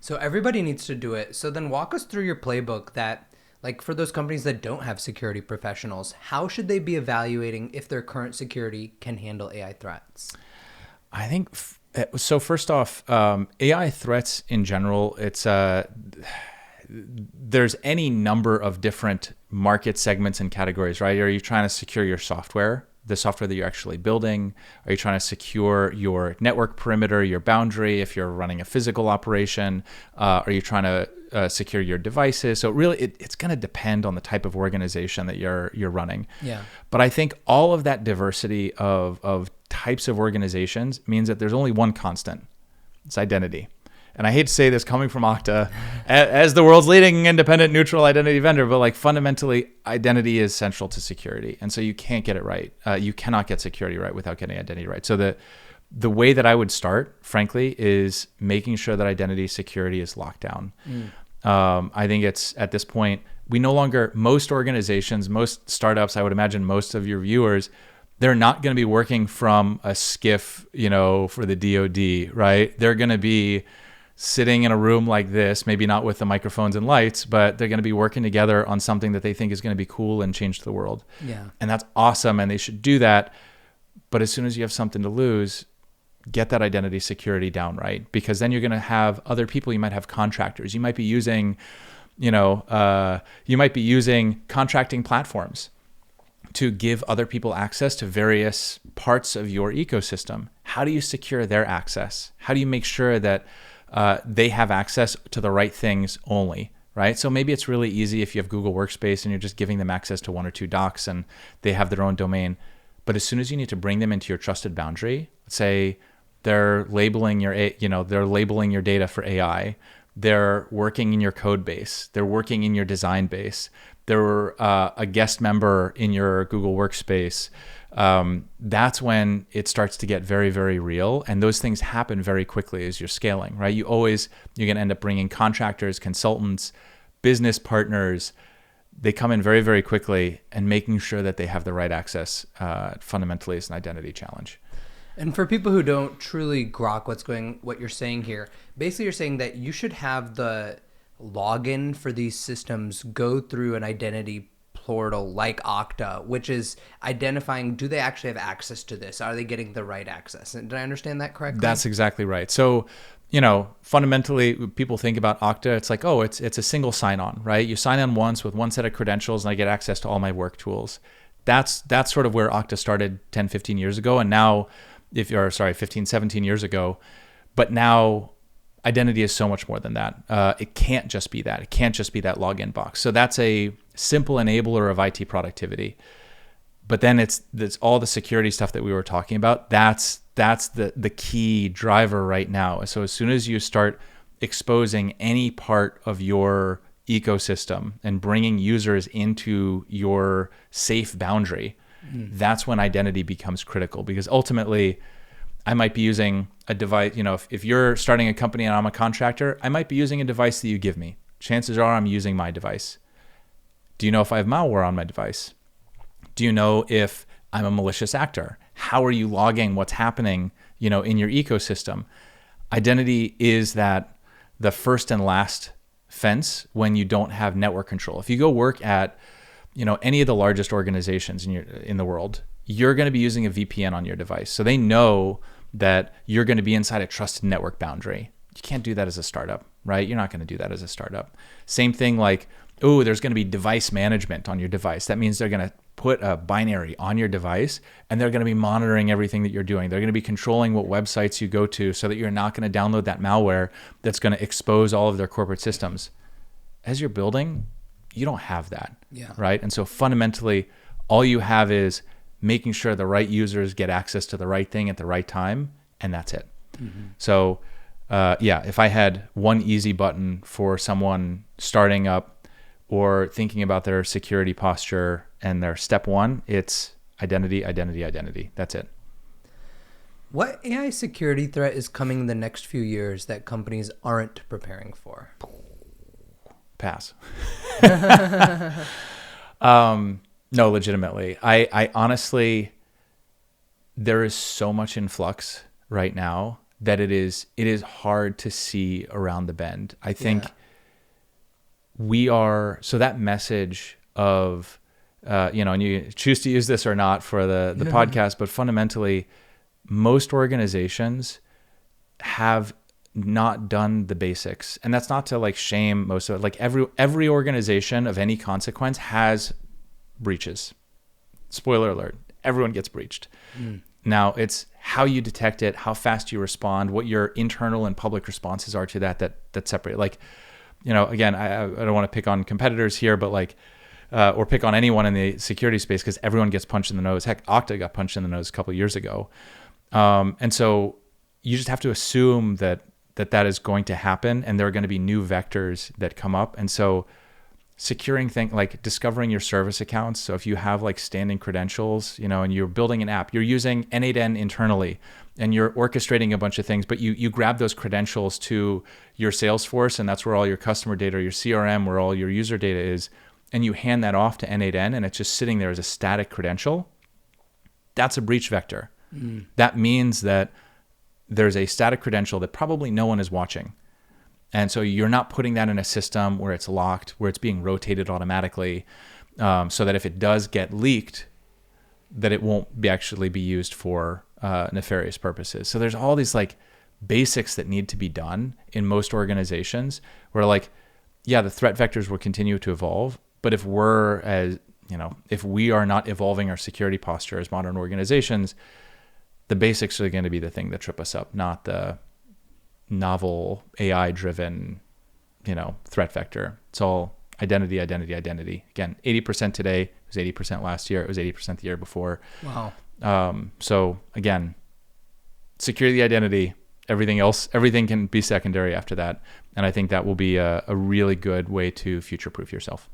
So everybody needs to do it. So then walk us through your playbook that, like, for those companies that don't have security professionals, how should they be evaluating if their current security can handle AI threats? I think so. First off, AI threats in general, there's any number of different market segments and categories, right? Are you trying to secure your software, the software that you're actually building? Are you trying to secure your network perimeter, your boundary, if you're running a physical operation? Are you trying to secure your devices? So really, it's going to depend on the type of organization that you're running. Yeah. But I think all of that diversity of types of organizations means that there's only one constant. It's identity. And I hate to say this coming from Okta as the world's leading independent neutral identity vendor, but like fundamentally identity is central to security. And so you can't get it right. You cannot get security right without getting identity right. So the way that I would start, frankly, is making sure that identity security is locked down. I think it's at this point, we no longer, most organizations, most startups, I would imagine most of your viewers, they're not going to be working from a skiff, for the DoD, right? They're going to be sitting in a room like this, maybe not with the microphones and lights, but they're going to be working together on something that they think is going to be cool and change the world. Yeah. And that's awesome. And they should do that. But as soon as you have something to lose, get that identity security down right, because then you're going to have other people. You might have contractors. You might be using, contracting platforms to give other people access to various parts of your ecosystem. How do you secure their access? How do you make sure that they have access to the right things only, right? So maybe it's really easy if you have Google Workspace and you're just giving them access to one or two docs and they have their own domain. But as soon as you need to bring them into your trusted boundary, say they're labeling your data for AI, they're working in your code base, they're working in your design base, they're a guest member in your Google Workspace, that's when it starts to get very, very real. And those things happen very quickly as you're scaling, right? You're going to end up bringing contractors, consultants, business partners. They come in very, very quickly, and making sure that they have the right access fundamentally is an identity challenge. And for people who don't truly grok what you're saying here, basically you're saying that you should have the login for these systems go through an identity portal like Okta, which is identifying, do they actually have access to this? Are they getting the right access? And did I understand that correctly? That's exactly right. So, fundamentally, people think about Okta, it's like, oh, it's a single sign-on, right? You sign on once with one set of credentials and I get access to all my work tools. That's sort of where Okta started 10, 15 years ago. And now, 15, 17 years ago. But now identity is so much more than that. It can't just be that. It can't just be that login box. So that's a simple enabler of IT productivity. But then it's all the security stuff that we were talking about. That's the key driver right now. So as soon as you start exposing any part of your ecosystem and bringing users into your safe boundary, that's when identity becomes critical, because ultimately I might be using a device, if you're starting a company and I'm a contractor, I might be using a device that you give me. Chances are I'm using my device. Do you know if I have malware on my device? Do you know if I'm a malicious actor? How are you logging what's happening, in your ecosystem? Identity is the first and last fence when you don't have network control. If you go work at any of the largest organizations in the world, you're going to be using a VPN on your device. So they know that you're going to be inside a trusted network boundary. You can't do that as a startup, right? You're not going to do that as a startup. Same thing like, there's going to be device management on your device. That means they're going to put a binary on your device and they're going to be monitoring everything that you're doing. They're going to be controlling what websites you go to so that you're not going to download that malware that's going to expose all of their corporate systems. As you're building, you don't have that, right? And so fundamentally, all you have is making sure the right users get access to the right thing at the right time, and that's it. So, if I had one easy button for someone starting up or thinking about their security posture and their step one, it's identity, identity, identity. That's it. What AI security threat is coming in the next few years that companies aren't preparing for? Pass. No, legitimately. I honestly, there is so much in flux right now that it is hard to see around the bend. I think so that message of, and you choose to use this or not for the podcast, but fundamentally, most organizations have not done the basics. And that's not to like shame most of it. Like every organization of any consequence has breaches. Spoiler alert, everyone gets breached. Now it's how you detect it, how fast you respond, what your internal and public responses are to that separate. Like, again, I don't want to pick on competitors here, but like, or pick on anyone in the security space, because everyone gets punched in the nose. Heck, Okta got punched in the nose a couple of years ago. And so you just have to assume that is going to happen, and there are going to be new vectors that come up. And so securing things like discovering your service accounts. So if you have like standing credentials, and you're building an app, you're using N8N internally and you're orchestrating a bunch of things, but you grab those credentials to your Salesforce, and that's where all your customer data, or your CRM, where all your user data is, and you hand that off to N8N and it's just sitting there as a static credential. That's a breach vector. That means that there's a static credential that probably no one is watching. And so you're not putting that in a system where it's locked, where it's being rotated automatically, so that if it does get leaked, that it won't actually be used for nefarious purposes. So there's all these like basics that need to be done in most organizations where like, the threat vectors will continue to evolve. But if if we are not evolving our security posture as modern organizations, the basics are going to be the thing that trip us up, not the novel AI-driven, threat vector. It's all identity. Again, 80% today, it was 80% last year, it was 80% the year before. Wow. So again, secure the identity. Everything can be secondary after that. And I think that will be a really good way to future-proof yourself.